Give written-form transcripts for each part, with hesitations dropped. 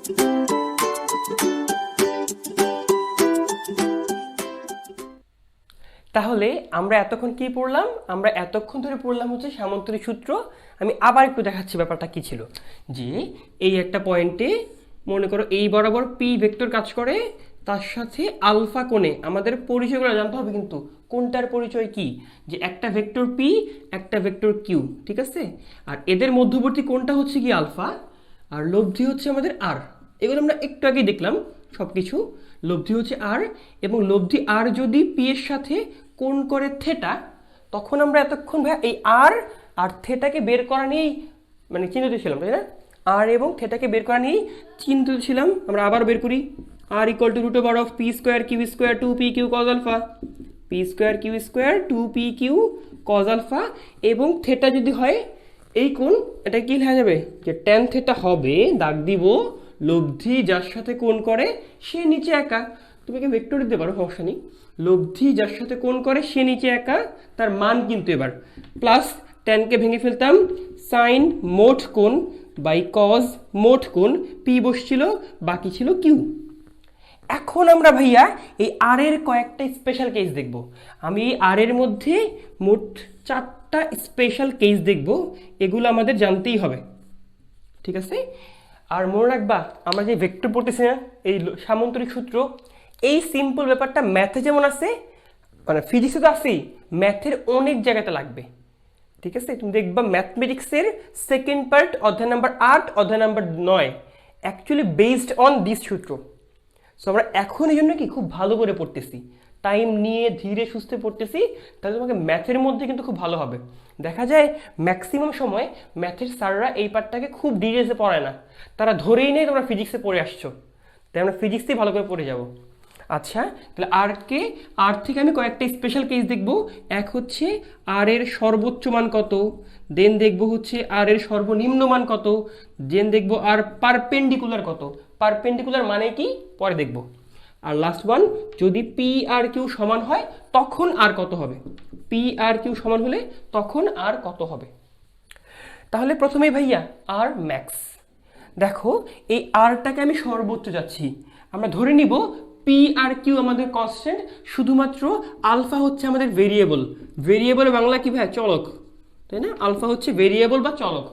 তাহলে আমরা এতক্ষণ কি পড়লাম? আমরা এতক্ষণ ধরে পড়লাম হচ্ছে সামান্তরিক সূত্র। আমি আবার একটু দেখাচ্ছি ব্যাপারটা কি ছিল। যে এই একটা পয়েন্টে মনে করো এই বরাবর পি ভেক্টর কাজ করে, তার সাথে আলফা কোণে আমাদের পরিচয়গুলো জানতে হবে, কিন্তু কোনটার পরিচয় কি, যে একটা ভেক্টর পি একটা ভেক্টর কিউ, ঠিক আছে? আর এদের মধ্যবর্তী কোণটা হচ্ছে কি আলফা, আর লব্ধি হচ্ছে আমাদের আর। এগুলো আমরা একটু আগেই দেখলাম সব কিছু। লব্ধি হচ্ছে আর, এবং লব্ধি আর যদি পি এর সাথে কোণ করে থেটা, তখন আমরা এতক্ষণ ভাই এই আর আর থেটাকে বের করা নিয়েই মানে চিন্তিত ছিলাম, তাই না? আর এবং থেটাকে বের করা নিয়েই চিন্তিত ছিলাম। আমরা আবার বের করি, আর equal to root over of P square Q square two p q cos alpha, p square Q square two p q cos alpha, এবং থেটা যদি হয় এই কোণ, এটা কি লেখা যাবে যে ট্যান থেটা হবে, দাগ দিব, লব্ধি যার সাথে কোণ করে সে নিচে একা। তুমি কি ভেক্টর দিতে পারো, সমস্যা নেই। লব্ধি যার সাথে কোণ করে সে নিচে একা, তার মান কিন্তু এবার প্লাস ট্যানকে ভেঙে ফেলতাম, সাইন মোট কোণ বাই কজ মোট কোণ, পি বসছিল, বাকি ছিল কিউ। এখন আমরা ভাইয়া এই আর এর কয়েকটা স্পেশাল কেস দেখব। আমি এই আর এর মধ্যে মোট 4টা স্পেশাল কেস দেখব, এগুলো আমাদের জানতেই হবে, ঠিক আছে? আর মনে রাখবা, আমরা যে ভেক্টর পড়তেছি না, এই সামান্তরিক সূত্র, এই সিম্পল ব্যাপারটা ম্যাথে যেমন আছে, মানে ফিজিক্সে তো আছেই, ম্যাথের অনেক জায়গাতে লাগবে, ঠিক আছে? তুমি দেখবা ম্যাথমেটিক্সের সেকেন্ড পার্ট অধ্যায় নাম্বার 8 অধ্যায় number 9 actually based on this সূত্র। সো আমরা এখন এই জন্য কি খুব ভালো করে পড়তেছি, টাইম নিয়ে ধীরে সুস্থে পড়তেছি, তাহলে তোমাকে ম্যাথের মধ্যে কিন্তু খুব ভালো হবে। দেখা যায় ম্যাক্সিমাম সময় ম্যাথের স্যাররা এই পার্টটাকে খুব ডিটেলসে পড়ায় না, তারা ধরেই নেই তোমরা ফিজিক্সে পড়ে আসছো, তাই আমরা ফিজিক্সেই ভালো করে পড়ে যাব। আচ্ছা, তাহলে আর থেকে আমি কয়েকটা স্পেশাল কেস দেখব। এক হচ্ছে আর এর সর্বোচ্চ মান কত, দেন দেখব হচ্ছে আর এর সর্বনিম্ন মান কত, দেন দেখব আর পারপেন্ডিকুলার কত। পারপেন্ডিকুলার মানে কি পরে দেখব। আর লাস্ট ওয়ান, যদি পি আর কিউ সমান হয় তখন আর কত হবে, পি আর কিউ সমান হলে তখন আর কত হবে। তাহলে প্রথমেই ভাইয়া আর ম্যাক্স। দেখো এই আরটাকে আমি সর্বোচ্চ যাচ্ছি, আমরা ধরে নিব পি আর কিউ আমাদের কনস্ট্যান্ট, শুধুমাত্র আলফা হচ্ছে আমাদের ভেরিয়েবল। ভেরিয়েবল বাংলা কি ভাই? চলক, তাই না? আলফা হচ্ছে ভেরিয়েবল বা চলক,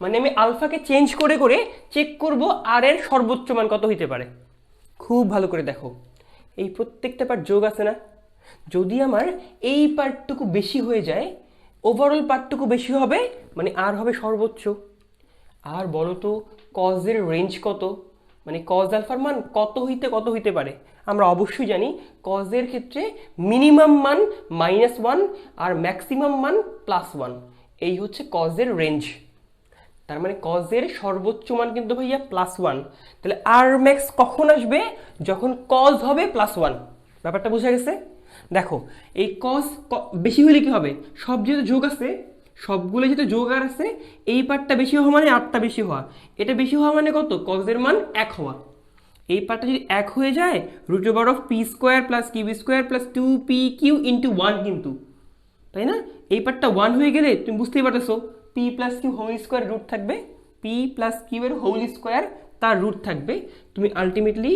মানে আমি আলফাকে চেঞ্জ করে করে চেক করব আর এর সর্বোচ্চ মান কত হইতে পারে। খুব ভালো করে দেখো, এই প্রত্যেকটা পার্ট যোগ আছে না? যদি আমার এই পার্টটুকু বেশি হয়ে যায়, ওভারঅল পার্টটুকু বেশি হবে, মানে আর হবে সর্বোচ্চ। আর বলো তো কজের রেঞ্জ কত, মানে কজ আলফার মান কত হইতে পারে? আমরা অবশ্যই জানি কজের ক্ষেত্রে মিনিমাম মান -1 আর ম্যাক্সিমাম মান +1, এই হচ্ছে কজের রেঞ্জ। তার মানে কজের সর্বোচ্চ মান কিন্তু ভাইয়া +1। তাহলে আর ম্যাক্স কখন আসবে? যখন কজ হবে +1। ব্যাপারটা বোঝা গেছে? দেখো এই কজ বেশি হলে কি হবে? সব যেহেতু যোগ আছে, সবগুলো যেহেতু যোগ আর আছে, এই পার্টটা বেশি হওয়া মানে আরটা বেশি হওয়া, এটা বেশি হওয়া মানে কত? কজের মান 1 হওয়া। এই পার্টটা যদি 1 হয়ে যায়, root over of P square plus Q square plus 2pq into 1 কিন্তু, তাই না? এই পার্টটা 1 হয়ে গেলে তুমি বুঝতেই পারতেছো P plus Q whole square root থাকবে, পি প্লাস কিউ এর হোল স্কোয়ার তার রুট থাকবে, তুমি আলটিমেটলি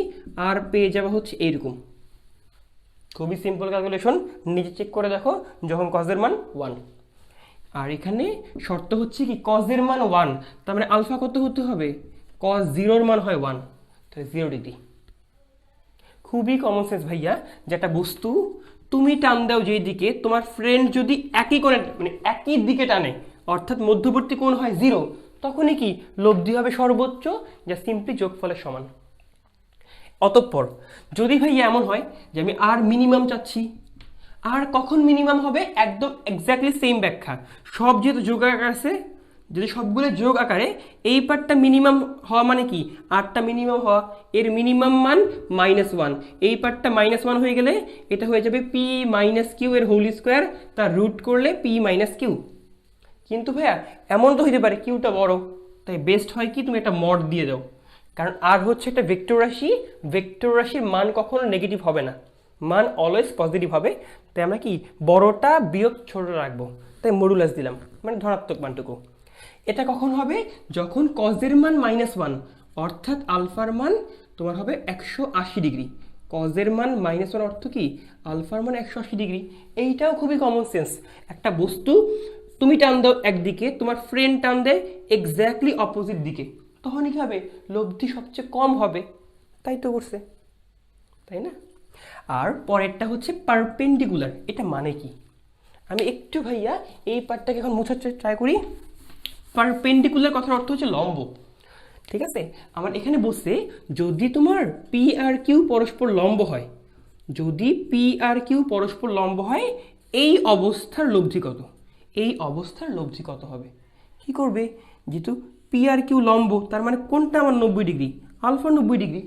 আর পেয়ে যাবে হচ্ছে এইরকম। খুবই সিম্পল ক্যালকুলেশন, নিজে চেক করে দেখো যখন কজের মান 1। আর এখানে শর্ত হচ্ছে কি কজের মান 1, তার মানে আলফা কত হতে হবে? কজ 0-র মান হয় 1, তাহলে 0 ডিগ্রি। খুবই কমন সেন্স ভাইয়া, যেটা বস্তু তুমি টান দাও যেই দিকে, তোমার ফ্রেন্ড যদি একই কোণে মানে একই দিকে টানে, অর্থাৎ মধ্যবর্তী কোণ হয় 0, তখনই কি লব্ধি হবে সর্বোচ্চ, যা সিম্পলি যোগফলের সমান। অতঃপর যদি ভাইয়া এমন হয় যে আমি আর মিনিমাম চাচ্ছি, আর কখন মিনিমাম হবে? একদম এক্স্যাক্টলি সেম ব্যাখ্যা, সব যেহেতু যোগ আকার আছে, যদি সবগুলো যোগ আকারে, এই পার্টটা মিনিমাম হওয়া মানে কি আরটা মিনিমাম হওয়া, এর মিনিমাম মান -1, এই পার্টটা -1 হয়ে গেলে এটা হয়ে যাবে পি মাইনাস কিউ এর হোল স্কোয়ার, তার রুট করলে পি মাইনাস কিউ। কিন্তু ভাইয়া এমন তো হইতে পারে কিউটা বড়, তাই বেস্ট হয় কি তুমি একটা মড দিয়ে দাও, কারণ আর হচ্ছে একটা ভেক্টর রাশি, ভেক্টর রাশির মান কখনো নেগেটিভ হবে না, মান অলওয়েজ পজিটিভ হবে। তাই আমরা কি বড়টা বিয়োগ ছোট রাখবো, তাই মডুলাস দিলাম, মানে ধনাত্মক মানটুকু। এটা কখন হবে? যখন কজের মান -1, অর্থাৎ আলফার মান তোমার হবে 180 ডিগ্রি। কজের মান -1 অর্থ কি আলফার মান 180 ডিগ্রি। এইটাও খুবই কমন সেন্স। একটা বস্তু তুমি টান দাও একদিকে, তোমার ফ্রেন্ড টান দেয় এক্স্যাক্টলি অপোজিট দিকে, তখনই কি হবে লব্ধি সবচেয়ে কম হবে। তাই তো করছে, তাই না? আর পরেরটা হচ্ছে পারপেন্ডিকুলার। এটা মানে কি আমি একটু ভাইয়া এই পার্টটাকে এখন মুছার ট্রাই করি। পারপেন্ডিকুলার কথার অর্থ হচ্ছে লম্ব। ঠিক আছে, আমার এখানে বলছে যদি তোমার পি আর কিউ পরস্পর লম্ব হয়, যদি পি আর কিউ পরস্পর লম্ব হয়, এই অবস্থার লব্ধি কত? এই অবস্থার লব্ধি কত হবে? কি করবে, যেহেতু পি আর কিউ লম্ব, তার মানে কোনটা আমার 90 ডিগ্রি? Alpha 90 degree.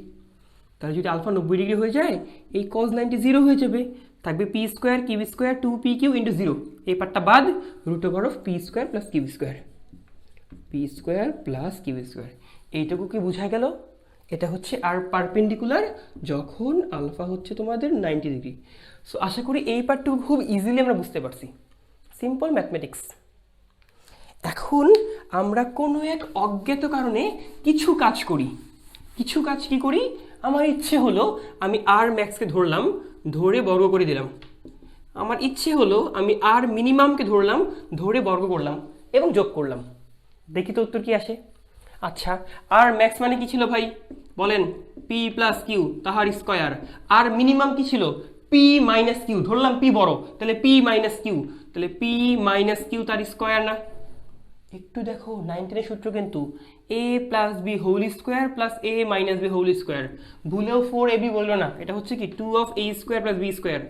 তাহলে যদি আলফা 90 ডিগ্রি হয়ে যায়, এই কজ 90 জিরো হয়ে যাবে, থাকবে P square Q square 2pq into 0। এই পার্টটা বাদ, √of P square plus Q square, P square plus Q square. এইটুকু কি বোঝা গেল? এটা হচ্ছে আর পারপেন্ডিকুলার যখন আলফা হচ্ছে তোমাদের 90 ডিগ্রি। সো আশা করি এই পার্টটুকু খুব ইজিলি আমরা বুঝতে পারছি। Simple mathematics. এখন আমরা কোনো এক অজ্ঞাত কারণে কিছু কাজ করি। কিছু কাজ কি করি? আমার ইচ্ছে হলো আমি আর ম্যাক্সকে ধরলাম, ধরে বর্গ করে দিলাম। আমার ইচ্ছে হলো আমি আর মিনিমামকে ধরলাম, ধরে বর্গ করলাম এবং যোগ করলাম। দেখি তো উত্তর কি আসে। আচ্ছা, আর ম্যাক্স মানে কি ছিল ভাই বলেন? পি প্লাস কিউ তাহার স্কোয়ার। আর মিনিমাম কি ছিল? P minus Q. ধরলাম পি বড়, তাহলে পি মাইনাস কিউ, তাহলে পি মাইনাস কিউ তার স্কোয়ার না? একটু দেখো 19 সূত্র কিন্তু a plus B whole square plus a minus B whole square. ভুলেও 4ab বললো না, এটা হচ্ছে কি 2 of a square plus B square,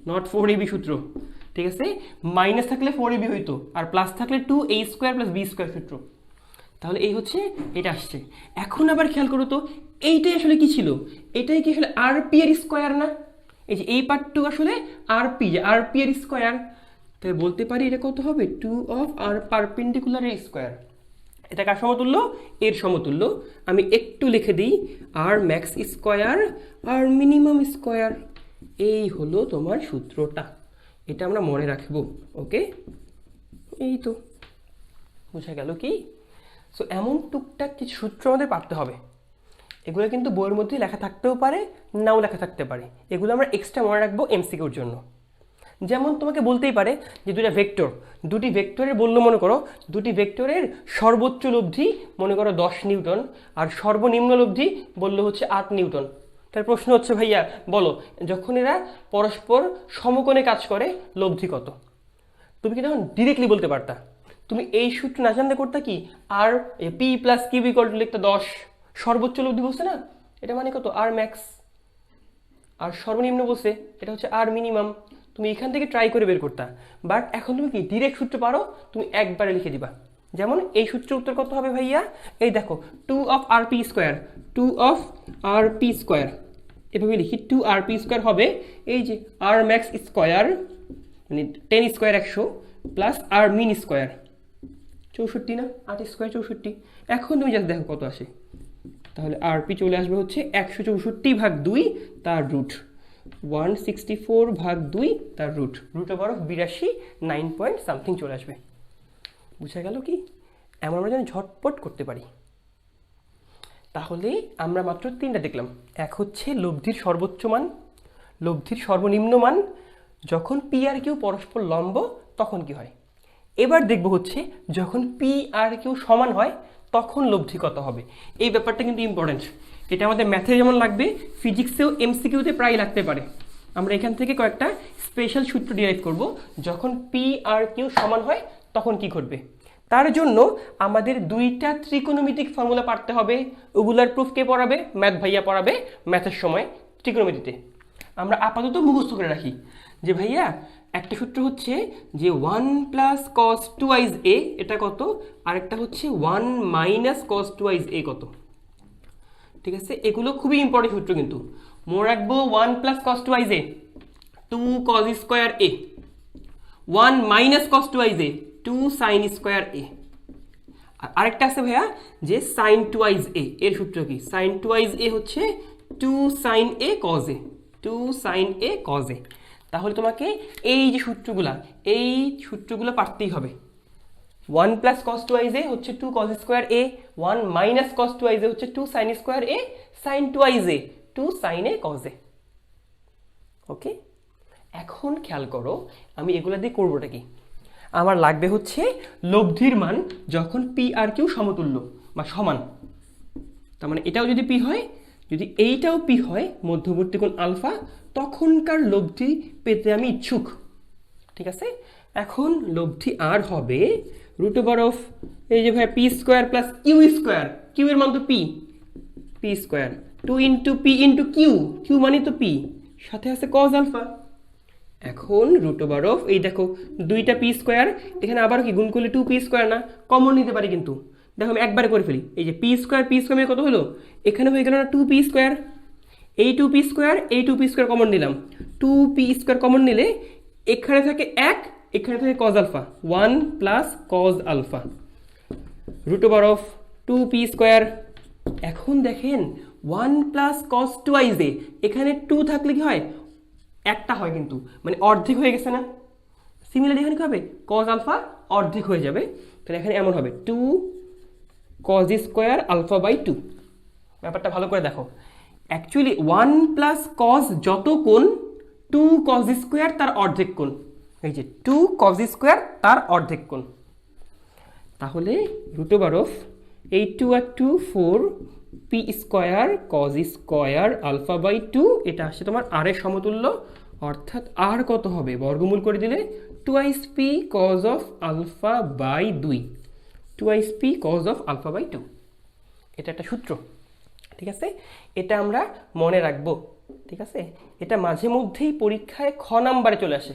not 4ab সূত্র। ঠিক আছে, মাইনাস থাকলে 4ab হইতো, আর প্লাস থাকলে 2a square plus B square সূত্র। তাহলে এই হচ্ছে এটা আসছে। এখন আবার খেয়াল করো তো, এইটাই আসলে কি ছিল? এটাই কি আসলে আর পি এর স্কোয়ার না? এই যে এই পার্টটুকু আসলে আর পি, যে আর পি এর স্কোয়ার। তাই বলতে পারি এটা কত হবে? 2 of আর পারপেন্ডিকুলার এর স্কোয়ার। এটা কার সমতুল্য? এর সমতুল্য। আমি একটু লিখে দিই, আর ম্যাক্স স্কোয়ার আর মিনিমাম স্কোয়ার। এই হলো তোমার সূত্রটা, এটা আমরা মনে রাখবো। ওকে, এই তো বোঝা গেল কি? সো এমন টুকটাক কিছু সূত্র আমাদের পারতে হবে। এগুলো কিন্তু বইয়ের মধ্যে লেখা থাকতেও পারে, নাও লেখা থাকতে পারে। এগুলো আমরা এক্সট্রা মনে রাখবো এমসিকিউর জন্য। যেমন তোমাকে বলতেই পারে যে দুটি ভেক্টরের বললো, মনে করো দুটি ভেক্টরের সর্বোচ্চ লব্ধি মনে করো 10 নিউটন, আর সর্বনিম্ন লব্ধি বললো হচ্ছে 8 নিউটন। তার প্রশ্ন হচ্ছে ভাইয়া বলো, যখন এরা পরস্পর সমকোণে কাজ করে লব্ধি কত? তুমি কি তখন ডিরেক্টলি বলতে পারতা। তুমি এই সূত্র না জানতে করতে কি, আর p plus q equal to লিখতে 10, সর্বোচ্চ লব্ধি বলছে না, এটা মানে কত? আর ম্যাক্স। আর সর্বনিম্ন বলছে, এটা হচ্ছে আর মিনিমাম। তুমি এখান থেকে ট্রাই করে বের করতা, বাট এখন তুমি কি ডিরেক্ট সূত্র পারো, তুমি একবারে লিখে দিবা। যেমন এই সূত্রের উত্তর কত হবে ভাইয়া? এই দেখো 2 of rp square, 2 of rp square, এভাবে লিখি 2 rp স্কোয়ার হবে এই যে আর ম্যাক্স স্কোয়ার মানে 10 স্কোয়ার 100 প্লাস আর মিন স্কোয়ার 64 না, 8 স্কোয়ার 64। এখন তুমি জাস্ট দেখো কত আসে। তাহলে আরপি চলে আসবে হচ্ছে 164/2 তার রুট, 164/2 তার রুট, √82 9 পয়েন্ট সামথিং চলে আসবে। বুঝা গেল কি? এমন আমরা যেন ঝটপট করতে পারি। তাহলে আমরা মাত্র 3টা দেখলাম। এক হচ্ছে লব্ধির সর্বোচ্চ মান, লব্ধির সর্বনিম্ন মান, যখন পি আর কিউ পরস্পর লম্ব তখন কি হয়। এবার দেখব হচ্ছে যখন পি আর কিউ সমান হয় তখন লব্ধি কত হবে। এই ব্যাপারটা কিন্তু ইম্পর্টেন্ট। এটা আমাদের ম্যাথে যেমন লাগবে, ফিজিক্সেও এমসিকিউতে প্রায় লাগতে পারে। আমরা এখান থেকে কয়েকটা স্পেশাল সূত্র ডিরাইভ করব, যখন পি আর কিউ সমান হয় তখন কি ঘটবে। তার জন্য আমাদের 2টা ত্রিকোণমিতিক ফর্মুলা পারতে হবে। ওগুলার প্রুফ কে পড়াবে? ম্যাথ ভাইয়া পড়াবে ম্যাথের সময় ত্রিকোণমিতিতে। আমরা আপাতত মুখস্থ করে রাখি যে ভাইয়া একটা সূত্র হচ্ছে যে 1 + cos 2i a এটা কত, আরেকটা হচ্ছে 1 - cos 2i a কত। ঠিক আছে, এগুলো খুবই ইম্পর্টেন্ট সূত্র, কিন্তু মনে রাখবো 1 + cos 2i a 2 cos square a, 1 - cos 2i a 2 sin square a। আর আরেকটা আছে ভাইয়া যে sin 2i a, এর সূত্র কি? sin 2i a হচ্ছে 2 sin a cos a, 2 sin a cos a। তাহলে তোমাকে এই যে সূত্রগুলা, এই সূত্রগুলো পারতেই হবে। 1 প্লাস কস টুয়াইজ এ হচ্ছে 2 কস স্কোয়ার এ, 1 মাইনাস কস টুয়াইজ এ হচ্ছে 2 সাইন স্কোয়ার এ, সাইন টুয়াইজ এ 2 সাইন এ কস এ। ওকে, এখন খেয়াল করো আমি এগুলো দিয়ে করবোটা কি, আমার লাগবে হচ্ছে লব্ধির মান যখন পি আর কিউ সমতুল্য বা সমান, তার মানে এটাও যদি পি হয়, যদি এইটাও পি হয় মধ্যবর্তী কোণ আলফা, তখনকার লব্ধি পেতে আমি ইচ্ছুক। ঠিক আছে, এখন লব্ধি আর হবে রুট ওভার অফ এই যে ভাই P square plus Q square, Q এর মান তো P, P square 2 into P into Q, Q মানে তো পি, সাথে আছে কজ আলফা। এখন রুট ওভার অফ এই দেখো দুইটা পি স্কোয়ার, এখানে আবার কি গুণ করলে 2 পি স্কোয়ার না, কমন নিতে পারি কিন্তু দেখো আমি একবারে করে ফেলি, এই যে পি স্কোয়ার মানে কত হলো, এখানে হয়ে গেল না 2 পি স্কোয়ার, এই 2 পি স্কোয়ার এই 2 পি স্কোয়ার কমন নিলাম, 2 পি স্কোয়ার কমন নিলে এখানে থাকে 1, এখানে থাকে cos alpha, 1 plus cos alpha root over of 2 P square. এখন দেখেন 1 প্লাস কস টুয়াইজ এ, এখানে 2 থাকলে কি হয়, একটা হয় কিন্তু মানে অর্ধেক হয়ে গেছে না, সিমিলারলি এখানে কি হবে কজ আলফা অর্ধেক হয়ে যাবে, তাহলে এখানে এমন হবে 2 কজ স্কোয়ার আলফা বাই 2। ব্যাপারটা ভালো করে দেখো, অ্যাকচুয়ালি 1 প্লাস কজ যত কোণ 2 কজ স্কোয়ার তার অর্ধেক কোণ, এই যে 2 কজ স্কোয়ার তার অর্ধেক কোণ, তাহলে রুট ওভার অফ এই 2 আর 2 4 P square cos square alpha by 2, এটা আসছে তোমার আর এর সমতুল্য, অর্থাৎ আর কত হবে বর্গমূল করে দিলে twice P cos of alpha by 2, twice P cos of alpha by 2। এটা একটা সূত্র, ঠিক আছে, এটা আমরা মনে রাখবো। ঠিক আছে, এটা মাঝে মধ্যেই পরীক্ষায় খ নাম্বারে চলে আসে,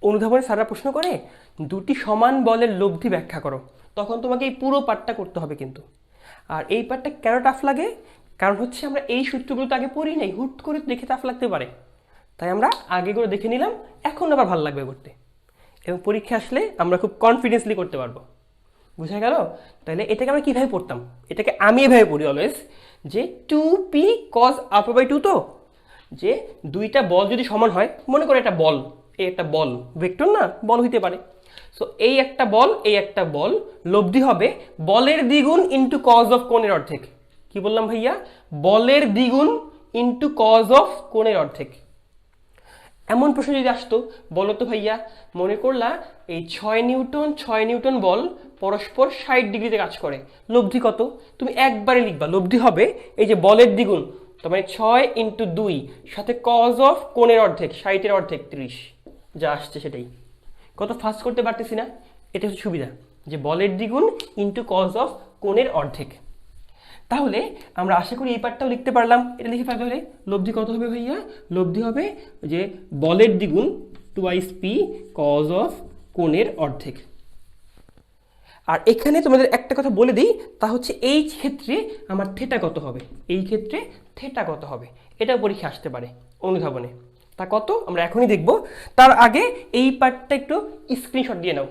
অনুধাবনে স্যাররা প্রশ্ন করে দুটি সমান বলের লব্ধি ব্যাখ্যা করো, তখন তোমাকে এই পুরো পার্টটা করতে হবে কিন্তু। আর এই পার্টটা কেন টাফ লাগে, কারণ হচ্ছে আমরা এই সূত্রগুলো তো আগে পড়ি নাই, হুট করে দেখে টাফ লাগতে পারে, তাই আমরা আগে করে দেখে নিলাম, এখন আবার ভালো লাগবে করতে, এবং পরীক্ষা আসলে আমরা খুব কনফিডেন্সলি করতে পারবো। বুঝা গেল? তাহলে এটাকে আমরা কীভাবে পড়তাম, এটাকে আমি এভাবে পড়ি অলওয়েজ, যে 2p cos আলফা বাই 2, তো যে দুইটা বল যদি সমান হয়, মনে করে একটা বল, এই একটা বল ভেক্টর না, বল হইতে পারে, সো এই একটা বল এই একটা বল, লব্ধি হবে বলের দ্বিগুণ ইন্টু কজ অফ কোণের অর্ধেক। কি বললাম ভাইয়া, বলের দ্বিগুণ ইন্টু কজ অফ কোণের অর্ধেক। এমন প্রশ্ন যদি আসতো, বলো তো ভাইয়া, মনে করলা এই 6 নিউটন বল পরস্পর 60 ডিগ্রিতে কাজ করে, লব্ধি কত, তুমি একবারে লিখবা লব্ধি হবে এই যে বলের দ্বিগুণ, তার মানে 6 ইন্টু 2 সাথে কজ অফ কোণের অর্ধেক, 60-এর অর্ধেক 30, যা আসছে সেটাই। কত ফাস্ট করতে পারতেছি না, এটা হচ্ছে সুবিধা, যে বলের দ্বিগুণ ইন্টু কজ অফ কোণের অর্ধেক। তাহলে আমরা আশা করি এই পার্টটাও লিখতে পারলাম, এটা লিখে ফেলতে হলে লব্ধি কত হবে ভাইয়া, লব্ধি হবে যে বলের দ্বিগুণ টুয়াইস পি কজ অফ কোণের অর্ধেক। আর এখানে তোমাদের একটা কথা বলে দিই, তা হচ্ছে এই ক্ষেত্রে আমার থেটা কত হবে, এই ক্ষেত্রে থেটা কত হবে, এটা পরীক্ষা আসতে পারে অনুধাবনে, তা কত আমরা এখনই দেখব। তার আগে এই পার্টটা একটু স্ক্রিনশট দিয়ে নাও,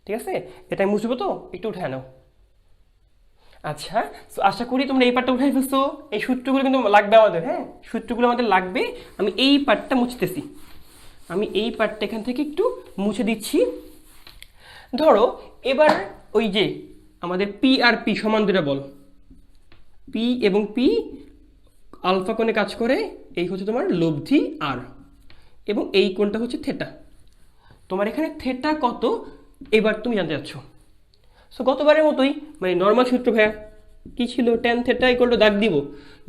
ঠিক আছে, এটা মুছবো তো একটু উঠে নাও। আচ্ছা, তো আশা করি তোমরা এই পার্টটা উঠাই ফেলছো, এই সূত্রগুলো কিন্তু লাগবে আমাদের, হ্যাঁ সূত্রগুলো আমাদের লাগবে। আমি এই পার্টটা মুছতেছি, আমি এই পার্টটা এখান থেকে একটু মুছে দিচ্ছি। ধরো এবার ওই যে আমাদের পি আর পি সমান দুটা বল, পি এবং পি আলফা কোণে কাজ করে, এই হচ্ছে তোমার লব্ধি আর, এবং এই কোণটা হচ্ছে থেটা। তোমার এখানে থেটা কত এবার তুমি জানতে চাচ্ছ, সো গতবারের মতোই মানে নর্মাল সূত্র ভাইয়া কি ছিল, ট্যান থেটা ইকুয়াল টু দাগ দিব,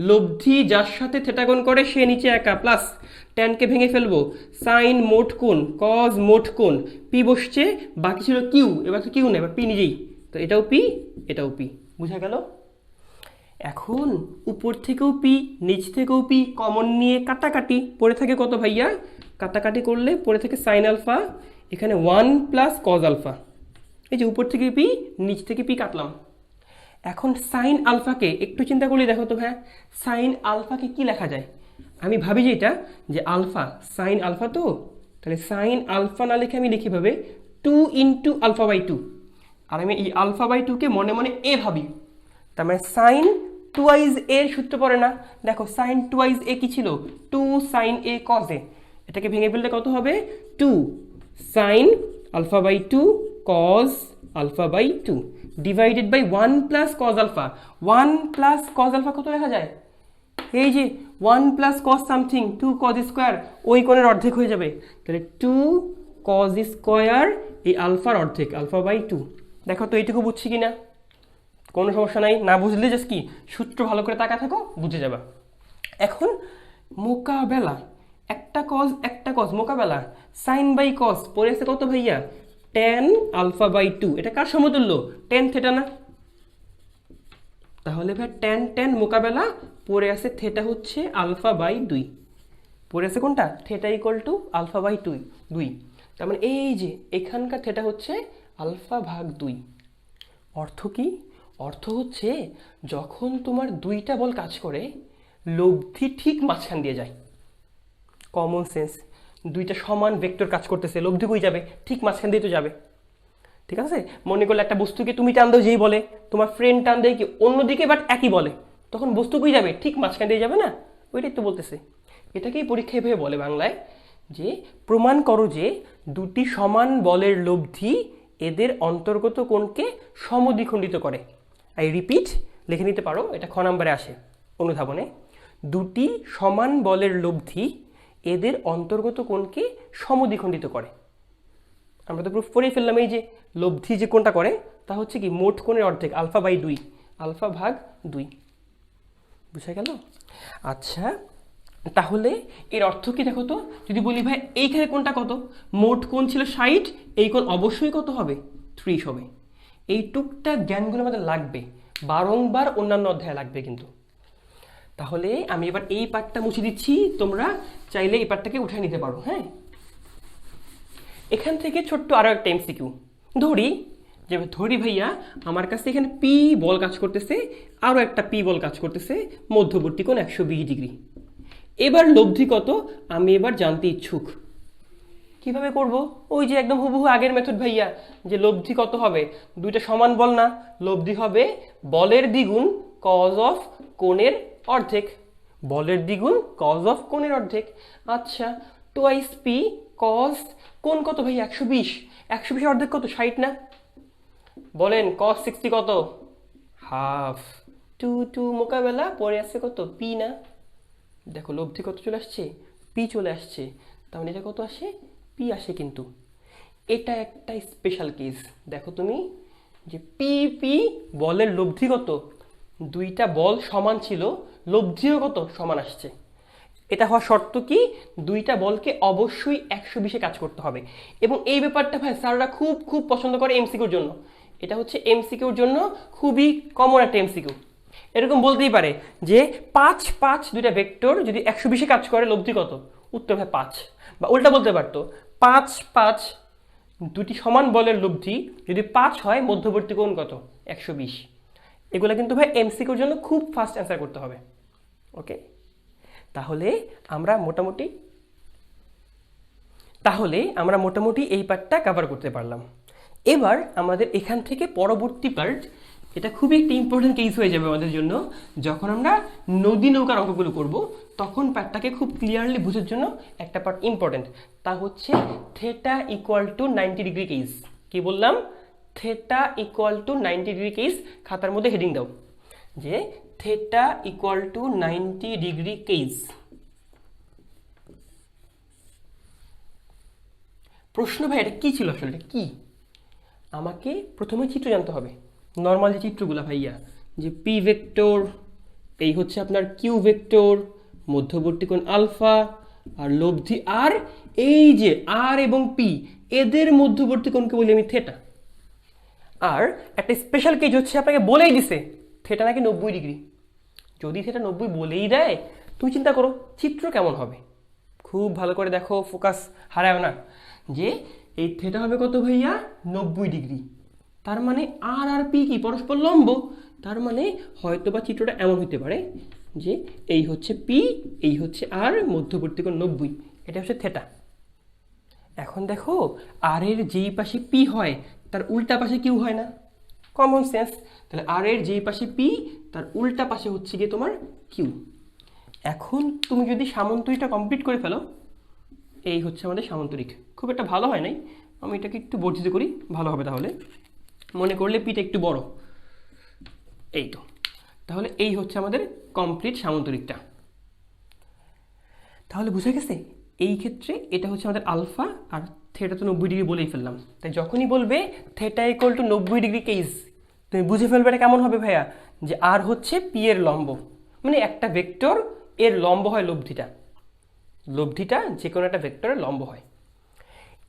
লব্ধি যার সাথে থেটা কোণ করে সে নিচে একা, প্লাস ট্যানকে ভেঙে ফেলবো, সাইন মোট কোণ কজ মোট কোণ, পি বসছে, বাকি ছিল কিউ, এবার তো কিউ না, এবার পি নিজেই, তো এটাও পি এটাও পি, বুঝা গেল? এখন উপর থেকেও পি নিচ থেকেও পি, কমন নিয়ে কাটাকাটি, পড়ে থাকে কত ভাইয়া, কাটাকাটি করলে পড়ে থাকে সাইন আলফা, এখানে 1 প্লাস কজ আলফা, এই যে উপর থেকে পি নিচ থেকে পি কাটলাম। এখন সাইন আলফাকে একটু চিন্তা করলে দেখো তো ভাইয়া, সাইন আলফাকে কি লেখা যায়, আমি ভাবি যে এটা যে আলফা সাইন আলফা, তো তাহলে সাইন আলফা না লিখে আমি লিখি ভাবে 2 ইন্টু আলফা বাই 2, আর আমি এই আলফা বাই 2কে মনে মনে এ ভাবি, তার মানে সাইন টুয়াইজ এর সূত্র পড়ে না, দেখো সাইন টুয়াইজ এ কি ছিল, 2 সাইন এ কজ এ, এটাকে ভেঙে ফেললে কত হবে 2 sine alpha by 2 cos alpha by 2 divided by 1 plus cos alpha. 1 plus cos alpha কত লেখা যায়? এই যে 1 plus cos something 2 cos square, ওই কোণের অর্ধেক হয়ে যাবে। তাহলে 2 কজ স্কোয়ার এই আলফার অর্ধেক, আলফা বাই 2। দেখো তো এইটুকু বুঝছি কিনা? কোনো সমস্যা নাই, না বুঝলে জাস্ট কি সূত্র ভালো করে তাকা থাকো, বুঝে যাবা। এখন মোকাবেলা, একটা কজ মোকাবেলা, সাইন বাই কজ পড়ে আছে কত ভাইয়া? tan alpha by 2। এটা কার সমতুল্য? tan থেটা না? তাহলে ভাই tan মোকাবেলা পড়ে আছে থেটা হচ্ছে আলফা বাই 2, পড়ে আছে কোনটা? Theta equal to alpha by 2। তার মানে এই যে এখানকার থেটা হচ্ছে আলফা ভাগ 2। অর্থ কি? অর্থ হচ্ছে যখন তোমার দুইটা বল কাজ করে, লব্ধি ঠিক মাঝখান দিয়ে যায়। কমন সেন্স, দুইটা সমান ভেক্টর কাজ করতেছে, লব্ধি কই যাবে? ঠিক মাঝখান দিয়ে তো যাবে। ঠিক আছে, মনে করলে একটা বস্তুকে তুমি টান দাও যেই বলে, তোমার ফ্রেন্ড টান দেয় কি অন্যদিকে, বাট একই বলে, তখন বস্তু কই যাবে? ঠিক মাঝখান দিয়ে যাবে না? ওইটাই তো বলতেছে। এটাকেই পরীক্ষায় ভেবে বলে বাংলায় যে প্রমাণ করো যে দুটি সমান বলের লব্ধি এদের অন্তর্গত কোণকে সমদ্বিখণ্ডিত করে। আই রিপিট, লিখে নিতে পারো, এটা খ নম্বরে আসে অনুধাবনে। দুটি সমান বলের লব্ধি এদের অন্তর্গত কোণকে সমদ্বিখণ্ডিত করে। আমরা তো প্রুফ করেই ফেললাম, এই যে লব্ধি যে কোণটা করে তা হচ্ছে কি মোট কোণের অর্ধেক, আলফা বাই 2, আলফা ভাগ 2। বুঝা গেল? আচ্ছা, তাহলে এর অর্থ কি দেখো তো? যদি বলি ভাই এইখানে কোণটা কত? মোট কোণ ছিল 60, এই কোণ অবশ্যই কত হবে? 30 হবে। এই টুকটাক জ্ঞানগুলো আমাদের লাগবে, বারংবার অন্যান্য অধ্যায়ে লাগবে কিন্তু। তাহলে আমি এবার এই পার্টটা মুছে দিচ্ছি, তোমরা চাইলে এই পার্টটাকে উঠে নিতে পারো। হ্যাঁ, এখান থেকে ছোট্ট আরো একটা এমসিকিউ ধরি ভাইয়া আমার কাছে এখানে পি বল কাজ করতেছে, আরো একটা পি বল কাজ করতেছে, মধ্যবর্তী কোণ 120 ডিগ্রি। এবার লব্ধি কত আমি এবার জানতে ইচ্ছুক। কিভাবে করব? ওই যে একদম হুবহু আগের মেথড ভাইয়া, যে লব্ধি কত হবে? দুইটা সমান বল না, লব্ধি হবে বলের দ্বিগুণ কজ অফ কোণের অর্ধেক। বলের দ্বিগুণ কজ অফ কোণের অর্ধেক। আচ্ছা, টোয়াইস পি কজ কোণ কত ভাই? 120। 120 অর্ধেক কত? 60 না? বলেন কজ 60 কত? হাফ। 2 মোকাবেলা পরে আসছে কত? পি না? দেখো লব্ধি কত চলে আসছে? পি চলে আসছে। তাহলে এটা কত আসে? পি আসে। কিন্তু এটা একটা স্পেশাল কেস। দেখো তুমি যে পি বলের লব্ধি কত? দুইটা বল সমান ছিল, লব্ধিও কত? সমান আসছে। এটা হওয়ার শর্ত কি? দুইটা বলকে অবশ্যই 120-এ কাজ করতে হবে। এবং এই ব্যাপারটা ভাই স্যাররা খুব খুব পছন্দ করে এমসিকিউর জন্য। এটা হচ্ছে এমসিকিউর জন্য খুবই কমন একটা এমসিকিউ। এরকম বলতেই পারে যে 5 দুইটা ভেক্টর যদি 120-এ কাজ করে লব্ধি কত? উত্তর হয় 5। বা উল্টা বলতে পারতো 5 দুটি সমান বলের লব্ধি যদি 5 হয় মধ্যবর্তী কোণ কত? 120। এগুলো কিন্তু ভাই এমসিকিউর জন্য খুব ফাস্ট অ্যান্সার করতে হবে। ওকে, তাহলে আমরা মোটামুটি এই পার্টটা কভার করতে পারলাম। এবার আমাদের এখান থেকে পরবর্তী পার্ট, এটা খুবই একটা ইম্পর্টেন্ট কেস হয়ে যাবে আমাদের জন্য। যখন আমরা নদী নৌকার অঙ্কগুলো করব তখন পার্টটাকে খুব ক্লিয়ারলি বোঝার জন্য একটা পার্ট ইম্পর্টেন্ট, তা হচ্ছে theta equal two 90 degree case. কি বললাম? Theta equal two 90 degree case. খাতার মধ্যে হেডিং দাও যে theta equal two 90 degree case. প্রশ্ন ভাই এটা কি ছিল আসলে? কি আমাকে প্রথমে চিত্র জানতে হবে, নর্মাল যে চিত্রগুলো ভাইয়া, যে পি ভেক্টর, এই হচ্ছে আপনার কিউ ভেক্টর, মধ্যবর্তী কোণ আলফা, আর লব্ধি আর, এই যে আর এবং পি এদের মধ্যবর্তী কোণকে বলি আমি থেটা। আর একটা স্পেশাল কেস হচ্ছে আপনাকে বলেই দিছে থেটা নাকি 90 ডিগ্রি। যদি থেটা 90 বলেই দেয়, তুমি চিন্তা করো চিত্র কেমন হবে। খুব ভালো করে দেখো, ফোকাস হারায় না, যে এই থেটা হবে কত ভাইয়া? 90 ডিগ্রি। তার মানে আর পি কি পরস্পর লম্ব। তার মানে হয়তোবা চিত্রটা এমন হতে পারে যে এই হচ্ছে পি, এই হচ্ছে আর, মধ্যবর্তী কোণ 90, এটা হচ্ছে থেটা। এখন দেখো আর এর যেই পাশে পি হয় তার উল্টা পাশে কিউ হয় না? Common sense. তাহলে আর এর যেই পাশে পি তার উল্টা পাশে হচ্ছে গিয়ে তোমার কিউ। এখন তুমি যদি সামন্তরিকটা কমপ্লিট করে ফেলো, এই হচ্ছে আমাদের সামন্তরিক। খুব একটা ভালো হয় নাই, আমি এটাকে একটু বর্ধিত করি, ভালো হবে। তাহলে মনে করলে পিটা একটু বড়, এই তো। তাহলে এই হচ্ছে আমাদের কমপ্লিট সামান্তরিকটা। তাহলে বুঝে গেছে, এই ক্ষেত্রে এটা হচ্ছে আমাদের আলফা, আর থেটা তো 90 ডিগ্রি বলেই ফেললাম। তাই যখনই বলবে theta equal two 90 degree case, তুমি বুঝে ফেলবে এটা কেমন হবে ভাইয়া, যে আর হচ্ছে পি এর লম্ব, মানে একটা ভেক্টর এর লম্ব হয় লব্ধিটা, লব্ধিটা যে কোনো একটা ভেক্টরের লম্ব হয়।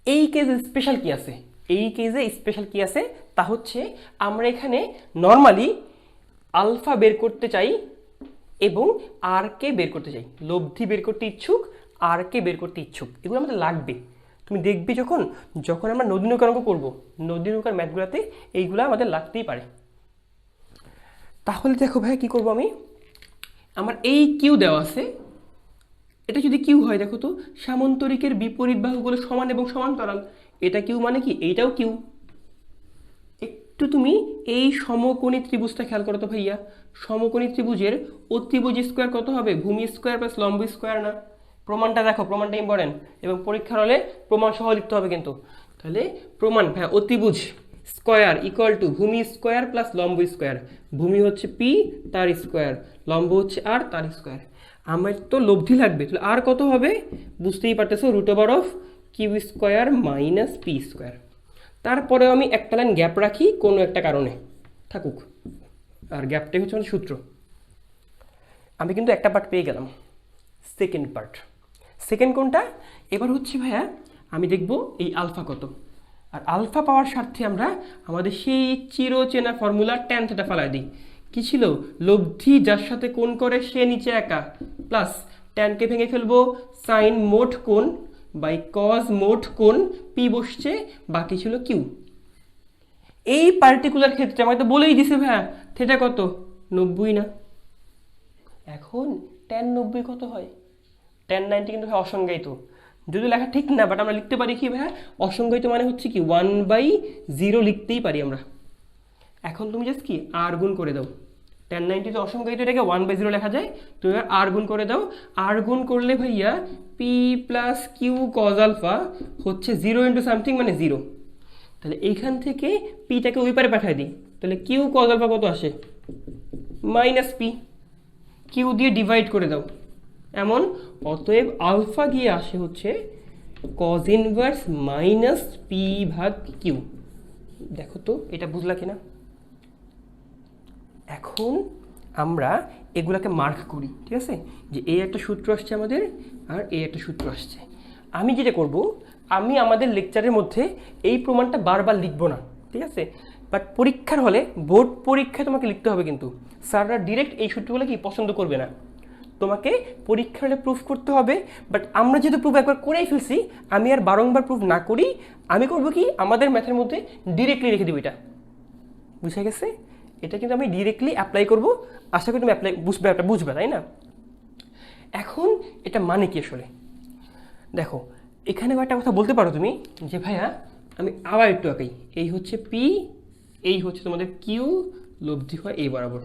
এই কেসে স্পেশাল কি আছে, এই কেসে স্পেশাল কি আছে, তা হচ্ছে আমরা এখানে নর্মালি আলফা বের করতে চাই এবং আর কে বের করতে চাই, লব্ধি বের করতে ইচ্ছুক, আর কে বের করতে ইচ্ছুক, এগুলো আমাদের লাগবে। তুমি দেখবে যখন যখন আমরা নদী নৌকার অঙ্ক করবো, নদী নৌকার ম্যাথগুলোতে এইগুলো আমাদের লাগতেই পারে। তাহলে দেখো ভাই কি করব আমি, আমার এই কিউ দেওয়া আছে, এটা যদি কিউ হয় দেখো তো সামান্তরিকের বিপরীত বাহুগুলো সমান এবং সমান্তরাল, এটা কিউ মানে কি, এইটাও কিউ। একটু তুমি এই সমকোণী ত্রিভুজটা খেয়াল করো তো ভাইয়া, সমকোণী ত্রিভুজের অতিভুজ স্কোয়ার কত হবে, ভূমি স্কোয়ার প্লাস লম্ব স্কোয়ার না? প্রমাণটা দেখো, প্রমাণটা ইম্পর্টেন্ট এবং পরীক্ষার হলে প্রমাণ সহ লিখতে হবে কিন্তু। তাহলে প্রমাণ ভাইয়া, অতিভুজ স্কোয়ার ইকুয়াল টু ভূমি স্কোয়ার প্লাস লম্ব স্কোয়ার, ভূমি হচ্ছে পি তার স্কোয়ার, লম্ব হচ্ছে আর তার স্কোয়ার। আমার তো লব্ধি লাগবে, তাহলে আর কত হবে বুঝতেই পারতেছো, root over of Q square minus P square. তারপরেও আমি একটা লাইন গ্যাপ রাখি কোনো একটা কারণে, থাকুক, আর গ্যাপটাই হচ্ছে আমাদের সূত্র। আমি কিন্তু একটা পার্ট পেয়ে গেলাম, সেকেন্ড পার্ট। সেকেন্ড কোনটা, এবার হচ্ছে ভাইয়া আমি দেখব এই আলফা কত, আর আলফা পাওয়ার স্বার্থে আমরা আমাদের সেই চিরচেনা ফর্মুলা ট্যান থেটা ফেলাই দিই। কি ছিল, লব্ধি যার সাথে কোণ করে সে নিচে একা, প্লাস ট্যানকে ভেঙে ফেলবো সাইন মোট কোণ বাই কজ মোট কোণ, পি বসছে, বাকি ছিল কিউ। এই পার্টিকুলার ক্ষেত্রে আমাকে তো বলেই দিছে ভাইয়া থেটা কত, 90 না? এখন ট্যান 90 কত হয়, ট্যান 90 কিন্তু ভাই অসংজ্ঞায়িত, যদি লেখা ঠিক না, বাট আমরা লিখতে পারি কি ভাইয়া, অসংজ্ঞায়িত মানে হচ্ছে কি 1/0 লিখতেই পারি আমরা। এখন তুমি জাস্ট কি আর গুণ করে দাও, ট্যান 90 তো অসংজ্ঞায়িত, এটাকে 1/0 লেখা যায়, তুমি এবার আর গুণ করে দাও। আর গুণ করলে ভাইয়া P plus Q cos alpha হচ্ছে 0 ইন্টু সামথিং মানে 0। তাহলে এইখান থেকে পিটাকে ওই পারে পাঠিয়ে দিই, তাহলে কিউ কজ আলফা কত আসে, মাইনাস পি, কিউ দিয়ে ডিভাইড করে দাও এমন। অতএব আলফা গিয়ে আসে হচ্ছে কজ ইনভার্স মাইনাস পি ভাগ কিউ। দেখো তো এটা বুঝলা কিনা। এখন আমরা এগুলাকে মার্ক করি, ঠিক আছে, যে এই একটা সূত্র আসছে আমাদের আর এই একটা সূত্র আসছে। আমি যেটা করব, আমি আমাদের লেকচারের মধ্যে এই প্রমাণটা বারবার লিখব না, ঠিক আছে, বাট পরীক্ষার হলে বোর্ড পরীক্ষায় তোমাকে লিখতে হবে কিন্তু। স্যাররা ডিরেক্ট এই সূত্রগুলো কি পছন্দ করবে না, তোমাকে পরীক্ষার হলে প্রুফ করতে হবে। বাট আমরা যেহেতু প্রুফ একবার করেই ফেলছি, আমি আর বারংবার প্রুফ না করি, আমি করবো কি আমাদের ম্যাথের মধ্যে ডিরেক্টলি রেখে দিব। এটা বুঝে গেছে, এটা কিন্তু আমি ডিরেক্টলি অ্যাপ্লাই করব, আশা করি তুমি বুঝবে, তাই না? এখন এটা মানে কি আসলে দেখো, এখানে একটা কথা বলতে পারো তুমি যে ভাইয়া আমি আবার একটু আঁকাই, এই হচ্ছে পি, এই হচ্ছে তোমাদের কিউ, লব্ধি হয় এই বরাবর।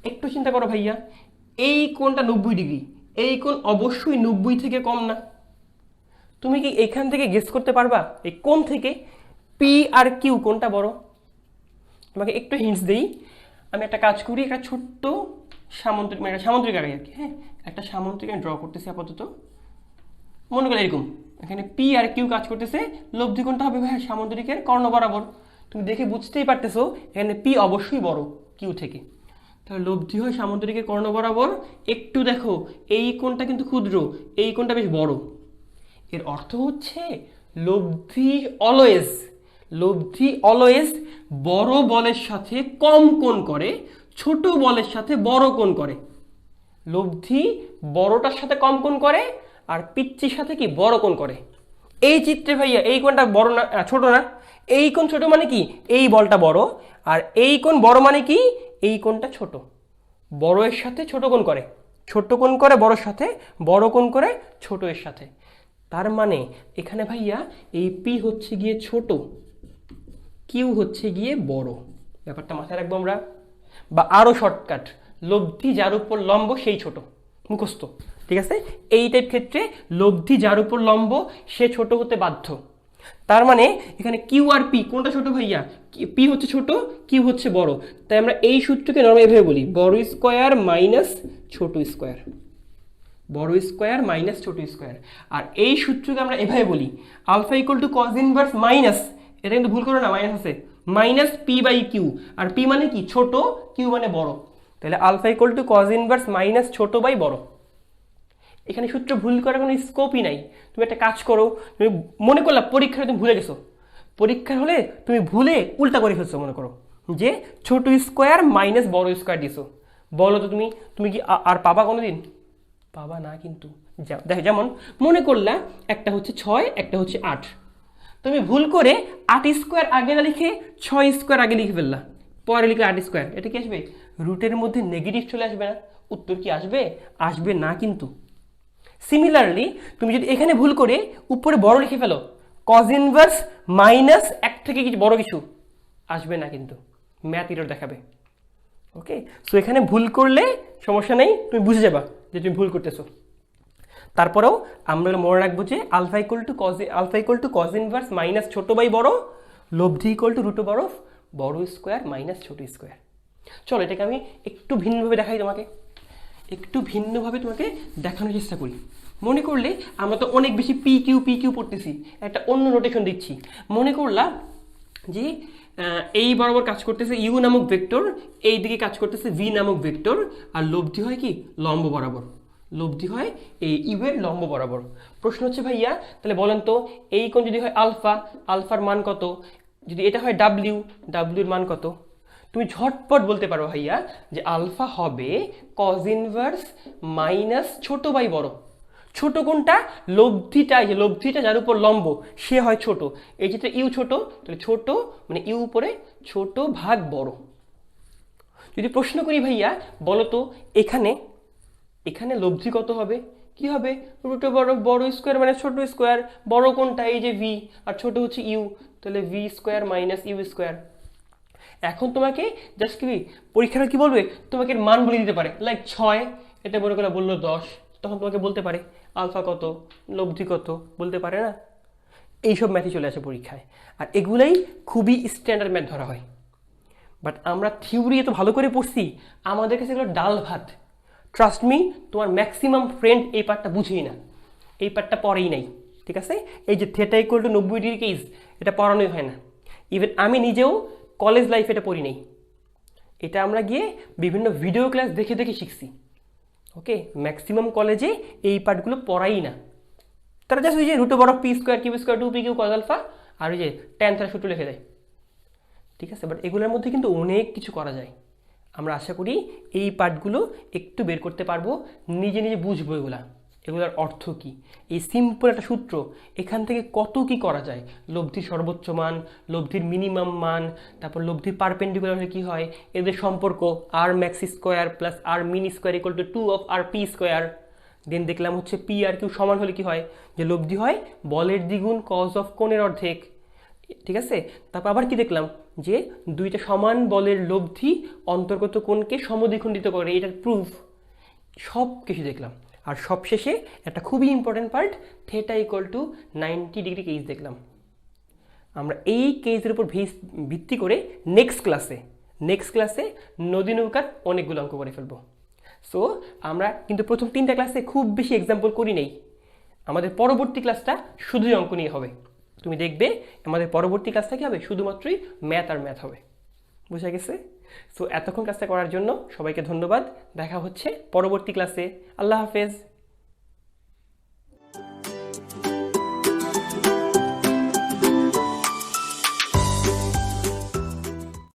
একটু চিন্তা করো ভাইয়া, এই কোণটা 90 ডিগ্রি, এই কোণ অবশ্যই 90 থেকে কম না? তুমি কি এখান থেকে গেস করতে পারবা এই কোণ থেকে পি আর কিউ কোনটা বড়? তোমাকে একটু হিন্টস দেই, আমি একটা কাজ করি, একটা ছোট্ট সামুদ্রিক মানে সামুদ্রিক আঁকাই আর কি, হ্যাঁ, একটা সামুদ্রিক আমি ড্র করতেছি আপাতত। মনে করো এরকম, এখানে পি আর কিউ কাজ করতেছে, লব্ধি কোণটা হবে ভাই সামুদ্রিকের কর্ণ বরাবর। তুমি দেখে বুঝতেই পারতেছো এখানে পি অবশ্যই বড় কিউ থেকে, তাহলে লব্ধি হয় সামুদ্রিকের কর্ণ বরাবর। একটু দেখো এই কোণটা কিন্তু ক্ষুদ্র, এই কোণটা বেশ বড়। এর অর্থ হচ্ছে লব্ধি অলওয়েজ বড় বলের সাথে কম কোণ করে, ছোট বলের সাথে বড় কোণ করে। লব্ধি বড়টার সাথে কম কোণ করে আর পিচ্চির সাথে কি বড় কোণ করে। এই চিত্রে ভাইয়া এই কোণটা বড় না, ছোট না, এই কোণ ছোট মানে কি এই বলটা বড়, আর এই কোণ বড় মানে কি এই কোণটা ছোট। বড় এর সাথে ছোট কোণ করে, ছোট কোণ করে বড়র সাথে, বড় কোণ করে ছোট এর সাথে। তার মানে এখানে ভাইয়া এই পি হচ্ছে গিয়ে ছোট, কিউ হচ্ছে গিয়ে বড়। ব্যাপারটা মাথায় রাখবো আমরা। বা আরো শর্টকাট, লব্ধি যার উপর লম্ব সেই ছোট, মুখস্থ, ঠিক আছে। এই টাইপ ক্ষেত্রে লব্ধি যার উপর লম্ব সে ছোট হতে বাধ্য। তার মানে এখানে কিউ আর পি কোনটা ছোট ভাইয়া? পি হচ্ছে ছোট, কিউ হচ্ছে বড়। তাই আমরা এই সূত্রকে নরমালি এভাবে বলি, বড় স্কোয়ার মাইনাস ছোট স্কোয়ার, বড় স্কোয়ার মাইনাস ছোট স্কোয়ার। আর এই সূত্রকে আমরা এভাবে বলি, alpha equal to cos inverse minus, এটা কিন্তু ভুল করো না, মাইনাস আছে, মাইনাস পি বাই কিউ। আর পি মানে কি? ছোট, কিউ মানে বড়। তাহলে alpha equal to cos inverse minus ছোট বাই বড়। এখানে সূত্র ভুল করার কোনো স্কোপই নাই। তুমি একটা কাজ করো, তুমি মনে করলা পরীক্ষায় তুমি ভুলে গেছো, পরীক্ষার হলে তুমি ভুলে উল্টা করে ফেলছো, মনে করো যে ছোট স্কোয়ার মাইনাস বড় স্কোয়ার দিছো, বলো তো তুমি তুমি কি আর পাবা কোনোদিন? পাবা না কিন্তু। দেখো যেমন মনে করলা একটা হচ্ছে 6, একটা হচ্ছে 8, তুমি ভুল করে 8 স্কোয়ার আগে না লিখে 6 স্কোয়ার আগে লিখে ফেললা, পরে লিখলে 8 স্কোয়ার, এটা কি আসবে? রুটের মধ্যে নেগেটিভ চলে আসবে না? উত্তর কি আসবে? আসবে না কিন্তু। সিমিলারলি তুমি যদি এখানে ভুল করে উপরে বড় লিখে ফেলো, কজ ইনভার্স মাইনাস 1 থেকে কিছু বড় কিছু, আসবে না কিন্তু, ম্যাথ এরর দেখাবে। ওকে, সো এখানে ভুল করলে সমস্যা নেই, তুমি বুঝে যাবা যে তুমি ভুল করতেছো। তারপরেও আমরা মনে রাখবো যে alpha equal to cos inverse minus ছোট বাই বড়, লব্ধি equal to root over of বড় স্কোয়ার মাইনাস ছোট স্কোয়ার। চলো এটাকে আমি একটু ভিন্নভাবে দেখাই তোমাকে, একটু ভিন্নভাবে তোমাকে দেখানোর চেষ্টা করি। মনে করলে আমরা তো অনেক বেশি পি কিউ পড়তেছি, একটা অন্য নোটেশন দিচ্ছি। মনে করলাম যে এই বরাবর কাজ করতেছে ইউ নামক ভেক্টর, এই দিকে কাজ করতেছে ভি নামক ভেক্টর, আর লব্ধি হয় কি? লম্ব বরাবর, লব্ধি হয় এই ইউ এর লম্ব বরাবর। প্রশ্ন হচ্ছে ভাইয়া তাহলে বলেন তো এই কোণ যদি হয় আলফা, আলফার মান কত? যদি এটা হয় ডাব্লিউ, ডাব্লিউর মান কত? তুমি ঝটপট বলতে পারো ভাইয়া যে আলফা হবে কজ ইনভার্স মাইনাস ছোট বাই বড়। ছোট কোনটা? লব্ধিটা, এই যে লব্ধিটা যার উপর লম্ব সে হয় ছোট। এই ক্ষেত্রে ইউ ছোট, তাহলে ছোট মানে ইউ উপরে ছোট ভাগ বড়। যদি প্রশ্ন করি ভাইয়া বলো তো এখানে এখানে লব্ধি কত হবে? কি হবে? রুট ওভার অফ বড় স্কোয়ার মানে ছোট স্কোয়ার। বড় কোনটা? এই যে ভি, আর ছোট হচ্ছে ইউ, তাহলে V square minus U square. এখন তোমাকে জাস্ট কি পরীক্ষাটা কি বলবে? তোমাকে মান বলে দিতে পারে, লাইক 6, এটা মনে করে বললো 10, তখন তোমাকে বলতে পারে আলফা কত, লব্ধি কত, বলতে পারে না? এইসব ম্যাথই চলে আসে পরীক্ষায়, আর এগুলাই খুবই স্ট্যান্ডার্ড ম্যাথ ধরা হয়। বাট আমরা থিওরি এত ভালো করে পড়ছি, আমাদের কাছে এগুলো ডাল ভাত। ট্রাস্ট মি, তোমার ম্যাক্সিমাম ফ্রেন্ড এই পার্টটা বুঝেই না, এই পার্টটা পড়েই নাই। ঠিক আছে, এই যে theta equal to 90 degree case, এটা পড়ানোই হয় না। ইভেন আমি নিজেও কলেজ লাইফে এটা পড়ি নাই, এটা আমরা গিয়ে বিভিন্ন ভিডিও ক্লাস দেখে দেখে শিখছি। ওকে, ম্যাক্সিমাম কলেজে এই পার্টগুলো পড়াই না, তারা জাস্ট ওই যে root over of P square Q square 2p q cos alpha আর ওই যে ট্যান থিটা সূত্র লিখে দেয়। ঠিক আছে, বাট এগুলোর মধ্যে কিন্তু অনেক কিছু করা যায়। আমরা আশা করি এই পার্টগুলো একটু বের করতে পারবো, নিজে নিজে বুঝবো এগুলার অর্থ কি। এই সিম্পল একটা সূত্র, এখান থেকে কত কি করা যায়। লব্ধির সর্বোচ্চ মান, লব্ধির মিনিমাম মান, তারপর লব্ধির পারপেন্ডিকুলার হলে কি হয়, এদের সম্পর্ক R max square plus R mini square equal to 2 of R p square. Then দেখলাম হচ্ছে পি আর কিউ সমান হলে কি হয়, যে লব্ধি হয় বলের দ্বিগুণ কজ অফ কোণের অর্ধেক। ঠিক আছে, তারপর আবার কি দেখলাম, যে দুইটা সমান বলের লব্ধি অন্তর্গত কোণকে সমদ্বিখণ্ডিত করে, এটার প্রুফ। সব কিছু দেখলাম, আর সবশেষে একটা খুবই important part, theta equal to 90 degree case দেখলাম। আমরা এই কেসের উপর ভিত্তি করে নেক্সট ক্লাসে নদী নৌকার অনেকগুলো অঙ্ক করে ফেলবো। সো আমরা কিন্তু প্রথম 3টা ক্লাসে খুব বেশি এক্সাম্পল করি নেই, আমাদের পরবর্তী ক্লাসটা শুধুই অঙ্ক নিয়ে হবে। তুমি দেখবে আমাদের পরবর্তী ক্লাসটা কি হবে, শুধুমাত্রই ম্যাথ আর ম্যাথ হবে। বুঝা গেছে? সো এতক্ষণ ক্লাসটা করার জন্য সবাইকে ধন্যবাদ। দেখা হচ্ছে পরবর্তী ক্লাসে। আল্লাহ হাফেজ।